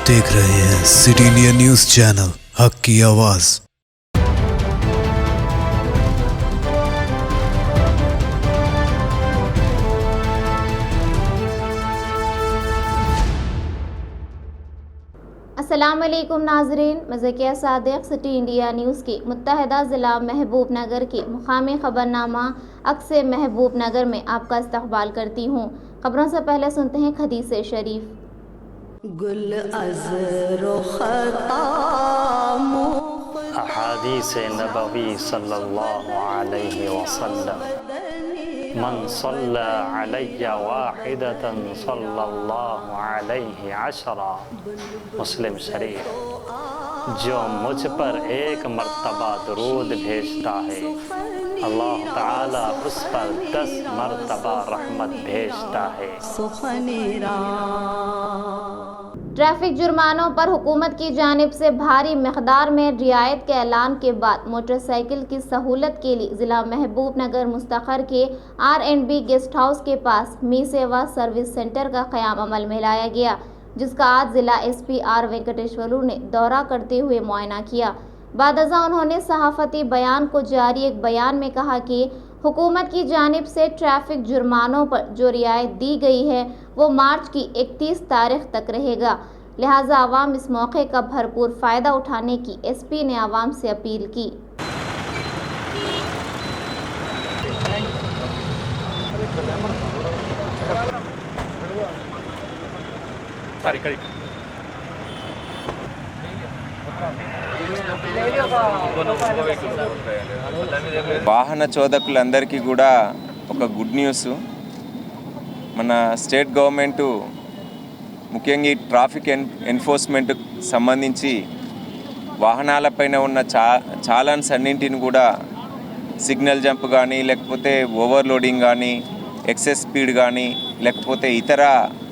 आप देख रहे हैं सिटी इंडिया न्यूज़ चैनल हक की आवाज़। अस्सलामुअलैकुम नाजरीन, मैं Zakia Sadiq city India news की मुत्तहदा ज़िला महबूब नगर की मुकामी ख़बरनामा अक्स महबूब नगर में आपका इस्तकबाल करती हूँ। खबरों से पहले सुनते हैं हदीस शरीफ। गुल अज़रो अहादीस नबवी सल्लल्लाहु अलैहि वसल्लम मन सल्ला अलैया वाहिदतन सल्लल्लाहु अलैहि अशरा। मुस्लिम शरीफ। जो मुझ पर एक मर्तबा दरूद भेजता है अल्लाह ताला उस पर 10 मर्तबा रहमत भेजता है। ट्रैफिक जुर्मानों पर हुकूमत की जानिब से भारी मकदार में रियायत के ऐलान के बाद मोटरसाइकिल की सहूलत के लिए ज़िला महबूब नगर मुस्तखर के R&B गेस्ट हाउस के पास मी सेवा सर्विस सेंटर का क़याम अमल में लाया गया, जिसका आज ज़िला SP R वेंकटेश्वरू ने दौरा करते हुए मुआयना किया। बादअज़ा उन्होंने सहाफ़ती बयान को जारी एक बयान में कहा कि हुकूमत की जानिब से ट्रैफिक जुर्मानों पर जो रियायत दी गई है वो मार्च की 31 तारीख तक रहेगा, लिहाजा आवाम इस मौके का भरपूर फ़ायदा उठाने की SP ने आवाम से अपील की। వాహన చోదకులందరికీ కూడా ఒక గుడ్ న్యూస్. మన స్టేట్ గవర్నమెంటు ముఖ్యంగా ఈ ట్రాఫిక్ ఎన్ఫోర్స్మెంట్ సంబంధించి వాహనాలపైన ఉన్న చాలన్స్ అన్నింటిని కూడా సిగ్నల్ జంప్ కానీ లేకపోతే ఓవర్లోడింగ్ కానీ ఎక్సెస్ స్పీడ్ కానీ లేకపోతే ఇతర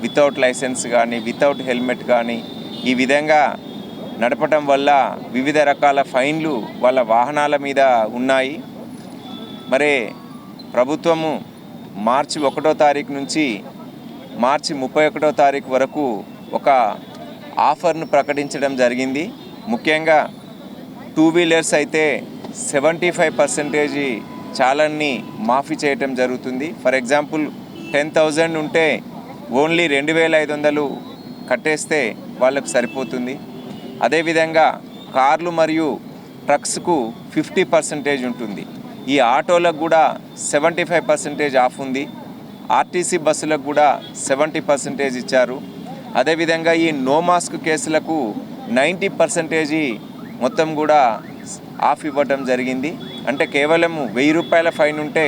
వితౌట్ లైసెన్స్ కానీ వితౌట్ హెల్మెట్ కానీ ఈ విధంగా నడపడం వల్ల వివిధ రకాల ఫైన్లు వాళ్ళ వాహనాల మీద ఉన్నాయి. మరి ప్రభుత్వము మార్చి 1వ తారీఖు నుంచి మార్చి 31వ తారీఖు వరకు ఒక ఆఫర్ను ప్రకటించడం జరిగింది. ముఖ్యంగా 2 వీలర్స్ అయితే 75% చాలన్ని మాఫీ చేయటం జరుగుతుంది. ఫర్ ఎగ్జాంపుల్ 10,000 ఉంటే ఓన్లీ 2,500 కట్టేస్తే వాళ్ళకు సరిపోతుంది. అదేవిధంగా కార్లు మరియు ట్రక్స్కు 50% ఉంటుంది. ఈ ఆటోలకు కూడా 75% ఆఫ్ ఉంది. ఆర్టీసీ బస్సులకు కూడా 70% ఇచ్చారు. అదేవిధంగా ఈ నో మాస్క్ కేసులకు 90% మొత్తం కూడా ఆఫ్ ఇవ్వటం జరిగింది. అంటే కేవలం 1000 రూపాయల ఫైన్ ఉంటే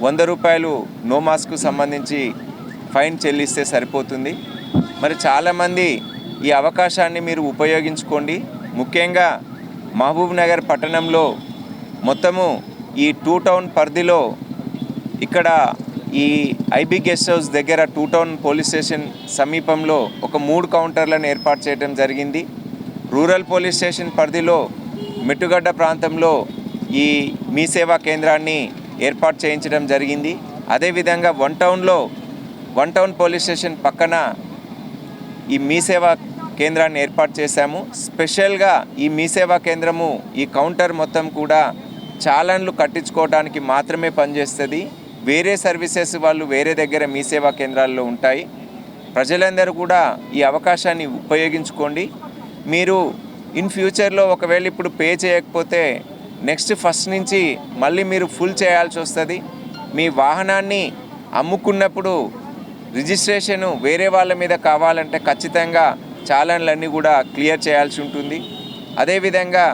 100 రూపాయలు నో మాస్క్కు సంబంధించి ఫైన్ చెల్లిస్తే సరిపోతుంది. మరి చాలామంది ఈ అవకాశాన్ని మీరు ఉపయోగించుకోండి. ముఖ్యంగా మహబూబ్ నగర్ పట్టణంలో మొత్తము ఈ 2 టౌన్ పరిధిలో ఇక్కడ ఈ IB గెస్ట్ హౌస్ దగ్గర 2 టౌన్ పోలీస్ స్టేషన్ సమీపంలో ఒక 3 కౌంటర్లను ఏర్పాటు చేయడం జరిగింది. రూరల్ పోలీస్ స్టేషన్ పరిధిలో మెట్టుగడ్డ ప్రాంతంలో ఈ మీ సేవా కేంద్రాన్ని ఏర్పాటు చేయించడం జరిగింది. అదేవిధంగా 1 టౌన్ పోలీస్ స్టేషన్ పక్కన ఈ మీ సేవా కేంద్రాన్ని ఏర్పాటు చేశాము. స్పెషల్గా ఈ మీ సేవా కేంద్రము ఈ కౌంటర్ మొత్తం కూడా చాలన్లు కట్టించుకోవడానికి మాత్రమే పనిచేస్తుంది. వేరే సర్వీసెస్ వాళ్ళు వేరే దగ్గర మీ సేవా కేంద్రాల్లో ఉంటాయి. ప్రజలందరూ కూడా ఈ అవకాశాన్ని ఉపయోగించుకోండి. మీరు ఇన్ ఫ్యూచర్లో ఒకవేళ ఇప్పుడు పే చేయకపోతే నెక్స్ట్ ఫస్ట్ నుంచి మళ్ళీ మీరు ఫుల్ చేయాల్సి వస్తుంది. మీ వాహనాన్ని అమ్ముకున్నప్పుడు రిజిస్ట్రేషన్ వేరే వాళ్ళ మీద కావాలంటే ఖచ్చితంగా చాలన్లన్నీ కూడా క్లియర్ చేయాల్సి ఉంటుంది. అదేవిధంగా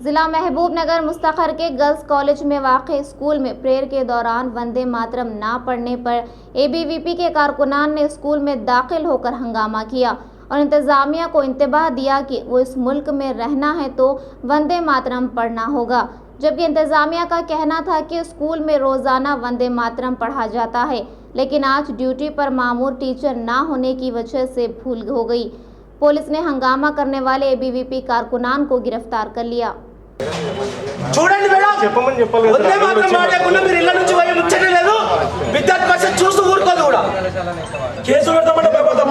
ज़िला महबूब नगर मुस्तखर के गर्ल्स कॉलेज में वाक़े स्कूल में प्रेयर के दौरान वंदे मातरम ना पढ़ने पर ABVP के कारकुनान ने स्कूल में दाखिल होकर हंगामा किया और इंतज़ामिया को इंतबाह दिया कि वो इस मुल्क में रहना है तो वंदे मातरम पढ़ना होगा, जबकि इंतज़ामिया का कहना था कि स्कूल में रोज़ाना वंदे मातरम पढ़ा जाता है, लेकिन आज ड्यूटी पर मामूर टीचर ना होने की वजह से भूल हो गई। पुलिस ने हंगामा करने वाले ABVP कारकुनान को गिरफ्तार कर लिया। చూడండి మేడం, వందే మాత్రం మాట్లాడకుండా మీరు ఇళ్ళ నుంచి పోయి ముచ్చటే లేదు. విద్యార్థి పరిషత్ చూస్తూ ఊరుకోదు కూడా. కేసు పెడతామంటే భయపడతాం.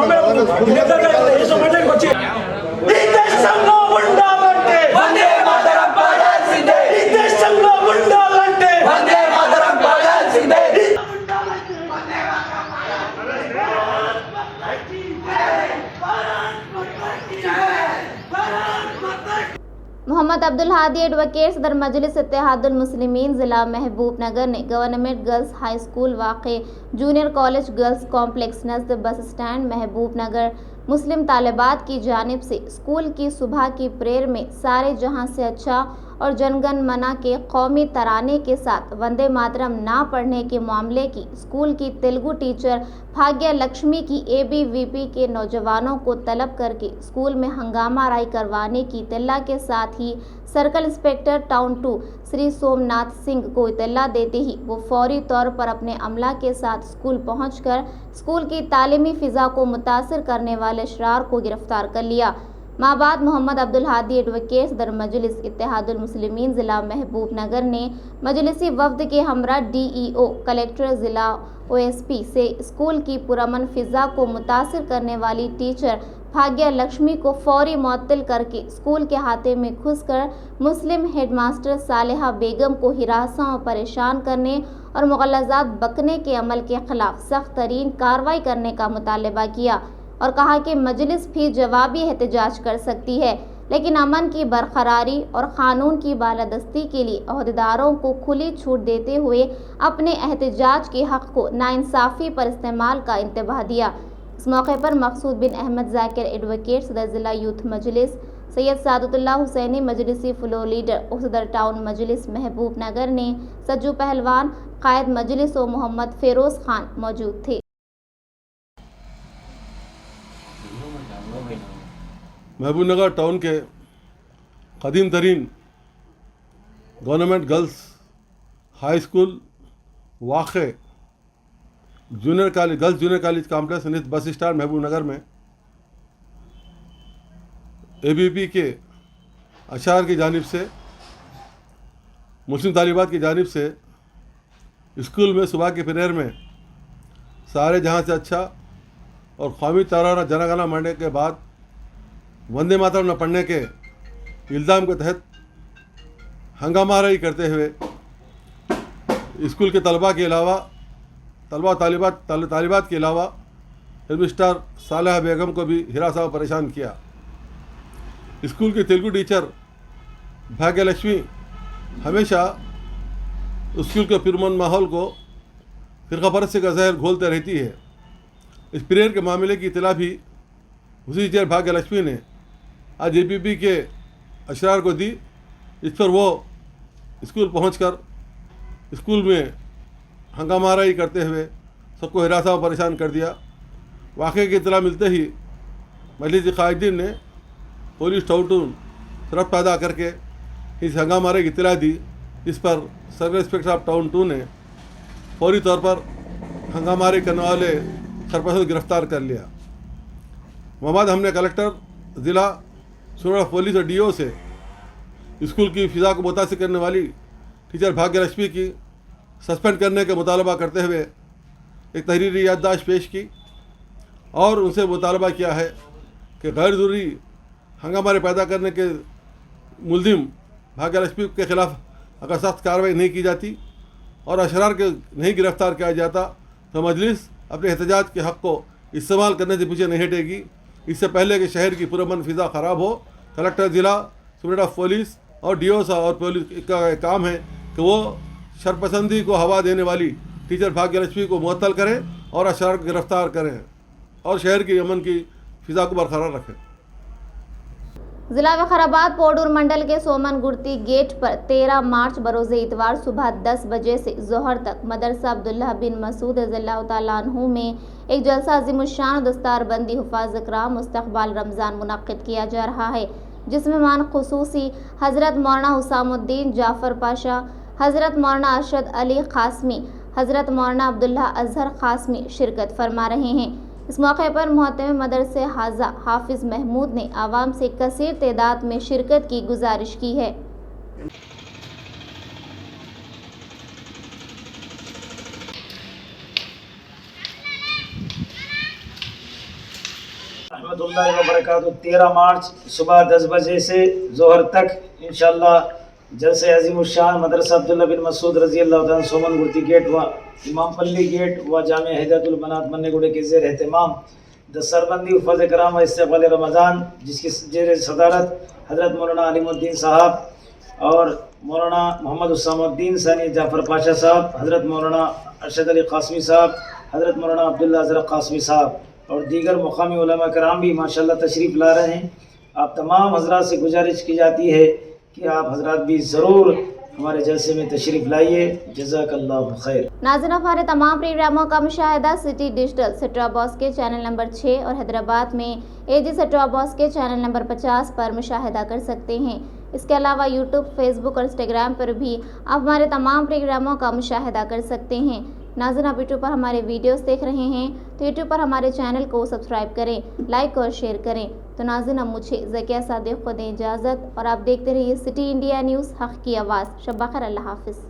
मोहम्मद अब्दुल हादी एडवोकेट सदर मजलिस इत्तेहादुल मुस्लिमीन ज़िला महबूब नगर ने गवर्नमेंट गर्ल्स हाई स्कूल वाक़े जूनियर कॉलेज गर्ल्स कॉम्प्लेक्स नज़द बस स्टैंड महबूब नगर मुस्लिम तालिबात की जानिब से स्कूल की सुबह की प्रेयर में सारे जहां से अच्छा और जनगण मना के कौमी तराने के साथ वंदे मातरम ना पढ़ने के मामले की स्कूल की तेलुगु टीचर भाग्य लक्ष्मी की ABVP के नौजवानों को तलब करके स्कूल में हंगामा राई करवाने की इत्तला के साथ ही circle inspector town 2 Shri Somnath Singh को इत्तला देते ही वो फौरी तौर पर अपने अमला के साथ स्कूल पहुंचकर स्कूल की तालीमी फ़िज़ा को मुतासिर करने वाले अशरार को गिरफ्तार कर लिया। माबाद मोहम्मद अब्दुल हादी एडवोकेट सदर मजलिस इत्तेहादुल मुस्लिमीन ज़िला महबूब नगर ने मजलिसी वफ्द के हमरा DEO कलेक्टर ज़िला OSP से स्कूल की पुरअमन फ़िज़ा को मुतासिर करने वाली टीचर भाग्य लक्ष्मी को फौरी मुअत्तल करके स्कूल के हाथे में घुसकर मुस्लिम हेडमास्टर सालेहा बेगम को हिरासा और परेशान करने और मुग़ल्लज़ात बकने के अमल के ख़िलाफ़ सख्त तरीन कार्रवाई करने का मुतालबा किया और कहा कि मजलिस भी जवाबी एहतजाज कर सकती है, लेकिन अमन की बरकरारी और क़ानून की बालादस्ती के लिए अहदेदारों को खुली छूट देते हुए अपने एहतजाज के हक़ को नाइंसाफ़ी पर इस्तेमाल का इंतबाह दिया। इस मौके पर मकसूद बिन अहमद ज़ाकिर एडवोकेट सदर ज़िला यूथ मजलिस, सैयद सादतुल्लाह हुसैनी मजलिसी फ्लोर लीडर सदर टाउन मजलिस महबूब नगर ने सज्जू पहलवान कायद मजलिस और मोहम्मद फ़िरोज़ खान मौजूद थे। महबूब नगर टाउन के कदीम तरीन गवर्नमेंट गर्ल्स हाई स्कूल वाक़े गर्ल्स जूनियर कॉलेज कॉम्प्लेक्स नित बस स्टैंड महबूब नगर में ABP के अशार की जानिब से मुस्लिम तालिबात की जानिब से स्कूल में सुबह की प्रेयर में सारे जहाँ से अच्छा और कौमी तराना जनगणना मरने के बाद वंदे मातरम न पढ़ने के इल्ज़ाम के तहत हंगामा राई करते हुए स्कूल के तलबा के अलावा तालिबात के अलावा हेडमास्टर सालेहा बेगम को भी हिरासा और परेशान किया। स्कूल की तेलुगु टीचर भाग्य लक्ष्मी हमेशा स्कूल के पुरअमन माहौल को फ़िरका परस्ती का जहर घोलते रहती है। इस प्रेयर के मामले की इतला भी उसी टीचर भाग्य लक्ष्मी ने आज ABP के अशरार को दी। इस पर वो स्कूल पहुंचकर स्कूल में हंगामाराई करते हुए सबको हिरासा और परेशान कर दिया। वाक़े की इतला मिलते ही मजलिस कायदीन ने पुलिस टाउन शरफ पैदा करके इस हंगामारे की इतला दी। इस पर सर्कल इंस्पेक्टर ऑफ टाउन 2 ने फौरी तौर पर हंगामारे करने वाले सरपंच को गिरफ्तार कर लिया। मोहम्मद हमने कलेक्टर ज़िला सूरत पुलिस और DO से स्कूल की फ़िज़ा को मुतासिर करने वाली टीचर भाग्य लक्ष्मी की सस्पेंड करने का मुतालबा करते हुए एक तहरीरी याददाश्त पेश की और उनसे मुतालबा किया है कि गैर ज़रूरी हंगामारे पैदा करने के मुलजिम भाग्य लक्ष्मी के ख़िलाफ़ अगर सख्त कार्रवाई नहीं की जाती और अशरार के नहीं गिरफ़्तार किया जाता तो मजलिस अपने एहतजाज के हक़ को इस्तेमाल करने से पीछे नहीं हटेगी। इससे पहले कि शहर की पुरअमन फ़िज़ा ख़राब हो, कलेक्टर ज़िला सुपरिटेंडेंट ऑफ पुलिस और DO और पुलिस का काम है कि वो शरपसंदी को हवा देने वाली टीचर भाग्य लक्ष्मी को मुअत्तल करें और अशरार को गिरफ़्तार करें और शहर की अमन की फ़िज़ा को बरकरार रखें। जिला विकाराबाद पोडूर मंडल के सोमन गुर्ती गेट पर 13 मार्च बरोज़े इतवार सुबह 10 बजे से जोहर तक मदरसा अब्दुल्लाह बिन मसूद रज़ियल्लाहु तआला अन्हु में एक जलसा अज़ीमुश्शान दस्तारबंदी हुफ़ाज़ इकराम मुस्तक़बाल रमज़ान मुनक़्क़िद किया जा रहा है, जिसमें मेहमान ख़ुसूसी हज़रत मौलाना हुसामुद्दीन जाफ़र पाशा, हज़रत मौलाना अरशद अली क़ासमी, हज़रत मौलाना अब्दुल्लाह अज़हर क़ासमी शिरकत फरमा रहे हैं। इस मौके पर मोहतमिम मदरसे हाजा हाफिज़ महमूद ने आवाम से कसीर तादाद में शिरकत की गुजारिश की है। रहमतुल्लाहि व बरकातहू 13 मार्च सुबह 10 बजे से जोहर तक इंशाअल्लाह जलसे अज़ीमुश्शान मदरसा अब्दुल्लाह बिन मसूद रज़ियल्लाहु ताला सोमन गुर्ती गेट व इमाम पल्ली गेट व जामे हिदायतुल बनात मन्नेगुड़े के ज़ेर एहतमाम दस्तरबंदी उफ़ज़ कराम व इस्तक़बाल रमज़ान जिसकी जेर सदारत हज़रत मौलाना अलीमुद्दीन साहब और मौलाना मोहम्मद उस्सामुद्दीन सानी जाफ़र पाशा साहब, हज़रत मौलाना अरशद अली क़ासमी साहब, हज़रत मौलाना अब्दुल्ला अज़रक क़ासमी साहब और दीगर मुक़ामी उलमा कराम भी माशाअल्लाह तशरीफ़ ला रहे हैं। आप तमाम हज़रात से गुजारिश की जाती है कि आप हज़रात भी ज़रूर हमारे जलसे में तशरीफ़ लाइए। जज़ाकल्लाहु खैर। नाज़रीन, हमारे तमाम प्रोग्रामों का मुशाहिदा सिटी डिजिटल सेट-टॉप बॉक्स के चैनल नंबर 6 और हैदराबाद में एजी सेट-टॉप बॉक्स के चैनल नंबर 50 पर मुशाहिदा कर सकते हैं। इसके अलावा यूट्यूब, फेसबुक और इंस्टाग्राम पर भी आप हमारे तमाम प्रोग्रामों का मुशाहिदा कर सकते हैं। नाज़रीन, आप यूट्यूब पर हमारे वीडियोस देख रहे हैं तो यूट्यूब पर हमारे चैनल को सब्सक्राइब करें, लाइक और शेयर करें। तो नाज़रीन, अब मुझे ज़किया सादिक को दें इजाज़त और आप देखते रहिए सिटी इंडिया न्यूज़, हक़ की आवाज़। शब बख़ैर, अल्लाह हाफ़िज़।